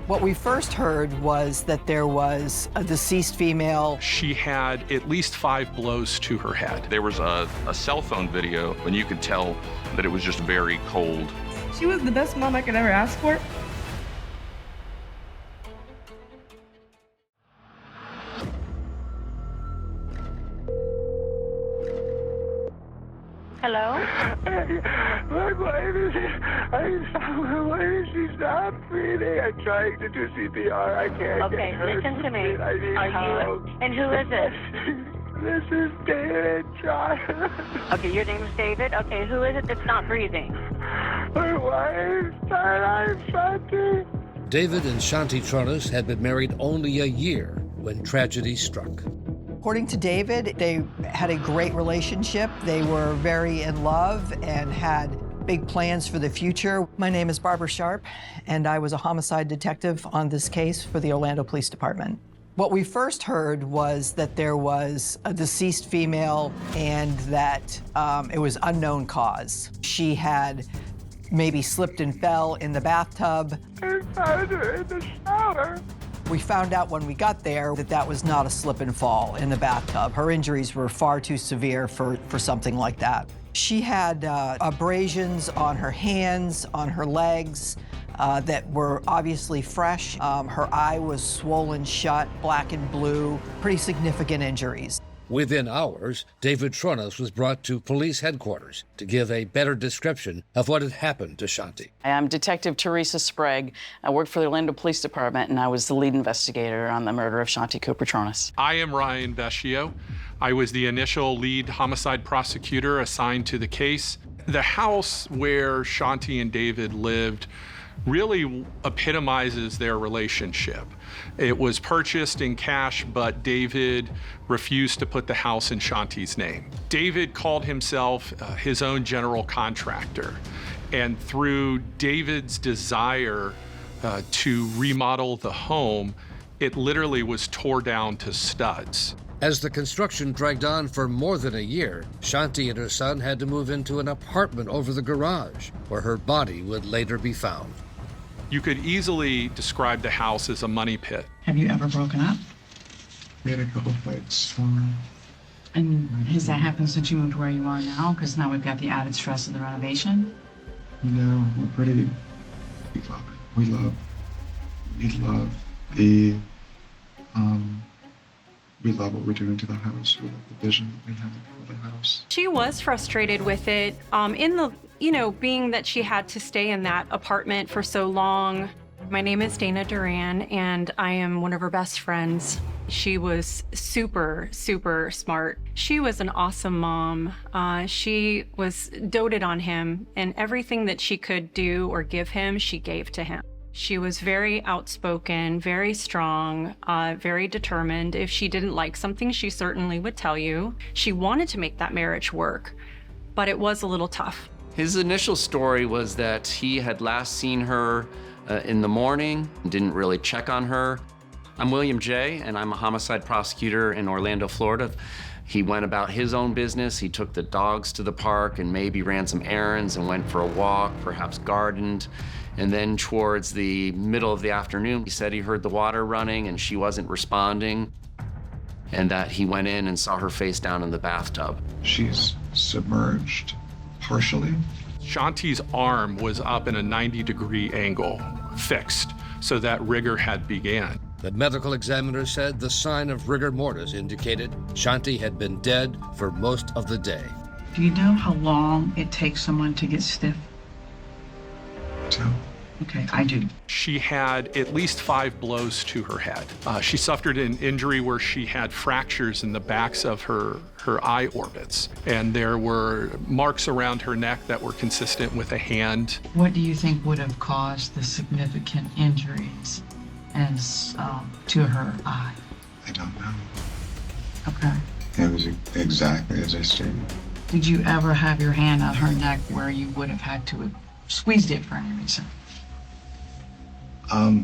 What we first heard was that there was a deceased female. She had at least 5 blows to her head. There was a cell phone video, and you could tell that it was just very cold. She was the best mom I could ever ask for. Hello? My wife is she's not breathing. I'm trying to do CPR. I can't Okay, get her listen to me. I need help. And who is this? This is David John. Okay, your name is David? Okay, who is it that's not breathing? My wife, I'm Shanti. David and Shanti Cooper-Tronnes had been married only a year when tragedy struck. According to David, they had a great relationship. They were very in love and had big plans for the future. My name is Barbara Sharp, and I was a homicide detective on this case for the Orlando Police Department. What we first heard was that there was a deceased female and that it was unknown cause. She had maybe slipped and fell in the bathtub. I found her in the shower. We found out when we got there that that was not a slip and fall in the bathtub. Her injuries were far too severe for something like that. She had abrasions on her hands, on her legs, that were obviously fresh. Her eye was swollen shut, black and blue, pretty significant injuries. Within hours, David Cooper-Tronnes was brought to police headquarters to give a better description of what had happened to Shanti. I'm Detective Teresa Sprague. I worked for the Orlando Police Department, and I was the lead investigator on the murder of Shanti Cooper-Tronnes. I am Ryan Vecchio. I was the initial lead homicide prosecutor assigned to the case. The house where Shanti and David lived really epitomizes their relationship. It was purchased in cash, but David refused to put the house in Shanti's name. David called himself his own general contractor, and through David's desire to remodel the home, it literally was tore down to studs. As the construction dragged on for more than a year, Shanti and her son had to move into an apartment over the garage, where her body would later be found. You could easily describe the house as a money pit. Have you ever broken up? We had a couple fights. And has that happened since you moved where you are now? Because now we've got the added stress of the renovation. No, we're pretty. We love the. We love what we're doing to the house. We love the vision that we have for the house. She was frustrated with it being that she had to stay in that apartment for so long. My name is Dana Duran, and I am one of her best friends. She was super, super smart. She was an awesome mom. She was doted on him, and everything that she could do or give him, she gave to him. She was very outspoken, very strong, very determined. If she didn't like something, she certainly would tell you. She wanted to make that marriage work, but it was a little tough. His initial story was that he had last seen her in the morning, didn't really check on her. I'm William J., and I'm a homicide prosecutor in Orlando, Florida. He went about his own business. He took the dogs to the park and maybe ran some errands and went for a walk, perhaps gardened. And then towards the middle of the afternoon, he said he heard the water running and she wasn't responding, and that he went in and saw her face down in the bathtub. She's submerged, partially. Shanti's arm was up in a 90-degree angle, fixed, so that rigor had began. The medical examiner said the sign of rigor mortis indicated Shanti had been dead for most of the day. Do you know how long it takes someone to get stiff? So. Okay, I do. She had at least 5 blows to her head. She suffered an injury where she had fractures in the backs of her eye orbits, and there were marks around her neck that were consistent with a hand. What do you think would have caused the significant injuries to her eye? I don't know. Okay. It was exactly as I stated. Did you ever have your hand on her neck where you would have had to have squeezed it for any reason?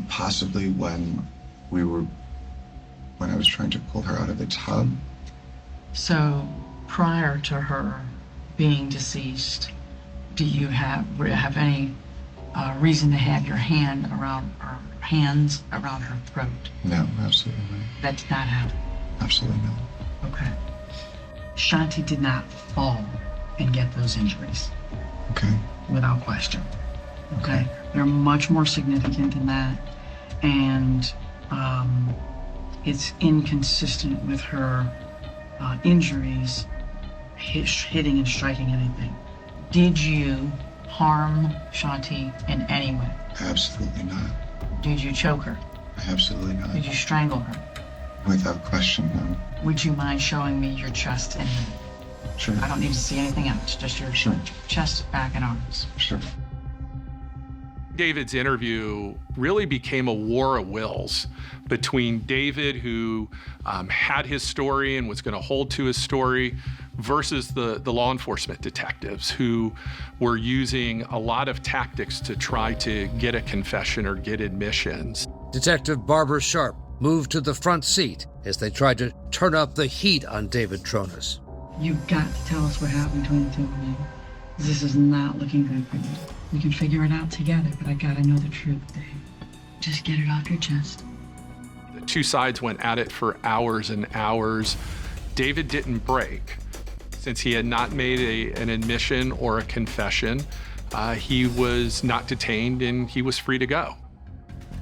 Possibly when I was trying to pull her out of the tub. So prior to her being deceased, do you have any reason to have your hands around her throat? No, absolutely not. That did not happen. Absolutely not. Okay. Shanti did not fall and get those injuries. Okay. Without question. Okay. They're much more significant than that. And it's inconsistent with her injuries hitting and striking anything. Did you harm Shanti in any way? Absolutely not. Did you choke her? Absolutely not. Did you strangle her? Without question, no. Would you mind showing me your chest and Sure. I don't need to see anything else, just your chest, back, and arms. Sure. David's interview really became a war of wills between David, who had his story and was going to hold to his story, versus the law enforcement detectives who were using a lot of tactics to try to get a confession or get admissions. Detective Barbara Sharp moved to the front seat as they tried to turn up the heat on David Tronnes. You've got to tell us what happened between the two of you. This is not looking good for you. We can figure it out together, but I gotta know the truth, Dave. Just get it off your chest. The two sides went at it for hours and hours. David didn't break. Since he had not made an admission or a confession, he was not detained and he was free to go.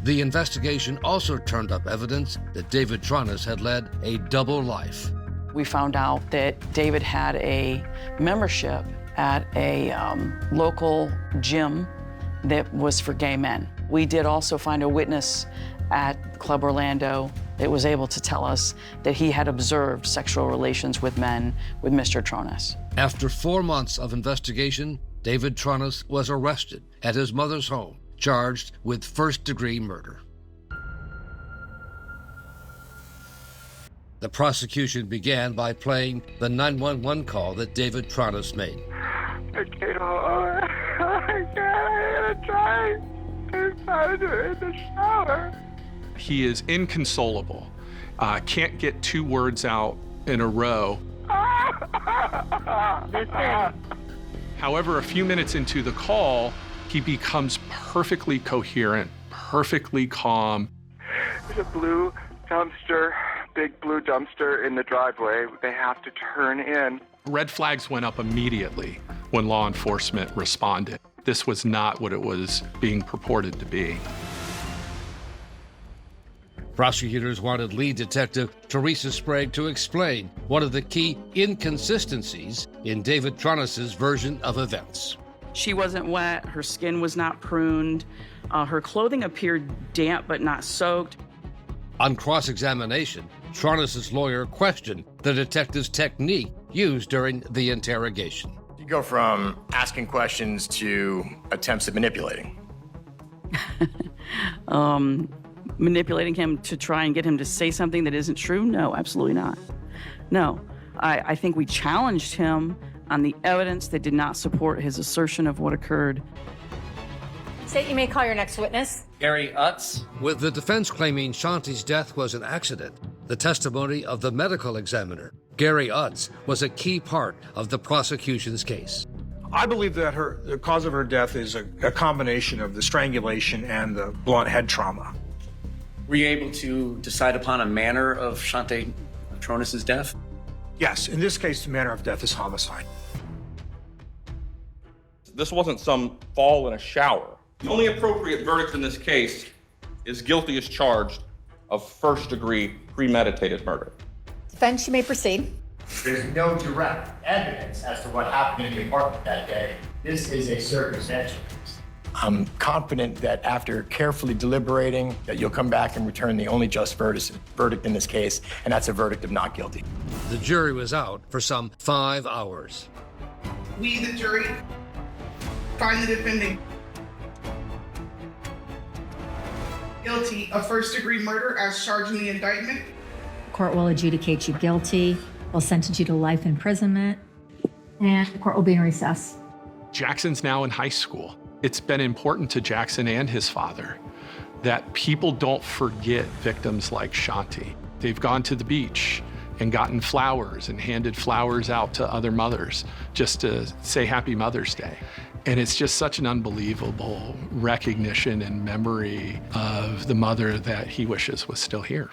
The investigation also turned up evidence that David Tronnes had led a double life. We found out that David had a membership at a local gym that was for gay men. We did also find a witness at Club Orlando that was able to tell us that he had observed sexual relations with men with Mr. Tronnes. After 4 months of investigation, David Tronnes was arrested at his mother's home, charged with first-degree murder. The prosecution began by playing the 911 call that David Tronnes made. I can't find her in the shower. He is inconsolable, can't get 2 words out in a row. However, a few minutes into the call, he becomes perfectly coherent, perfectly calm. There's a blue dumpster, big blue dumpster in the driveway. They have to turn in. Red flags went up immediately when law enforcement responded. This was not what it was being purported to be. Prosecutors wanted lead detective Teresa Sprague to explain one of the key inconsistencies in David Tronnes' version of events. She wasn't wet, her skin was not pruned, her clothing appeared damp but not soaked. On cross-examination, Tronnes' lawyer questioned the detective's technique used during the interrogation. You go from asking questions to attempts at manipulating. Manipulating him to try and get him to say something that isn't true? No, absolutely not. No, I think we challenged him on the evidence that did not support his assertion of what occurred. State, you may call your next witness. Gary Utz. With the defense claiming Shanti's death was an accident, the testimony of the medical examiner, Gary Utz, was a key part of the prosecution's case. I believe that the cause of her death is a combination of the strangulation and the blunt head trauma. Were you able to decide upon a manner of Shanti Tronnes' death? Yes, in this case, the manner of death is homicide. This wasn't some fall in a shower. The only appropriate verdict in this case is guilty as charged of first-degree premeditated murder. Defense, you may proceed. There's no direct evidence as to what happened in the apartment that day. This is a circumstantial case. I'm confident that after carefully deliberating, that you'll come back and return the only just verdict in this case, and that's a verdict of not guilty. The jury was out for some 5 hours. We, the jury, find the defendant guilty of first-degree murder as charged in the indictment. The court will adjudicate you guilty. They'll sentence you to life imprisonment, and the court will be in recess. Jackson's now in high school. It's been important to Jackson and his father that people don't forget victims like Shanti. They've gone to the beach and gotten flowers and handed flowers out to other mothers just to say Happy Mother's Day. And it's just such an unbelievable recognition and memory of the mother that he wishes was still here.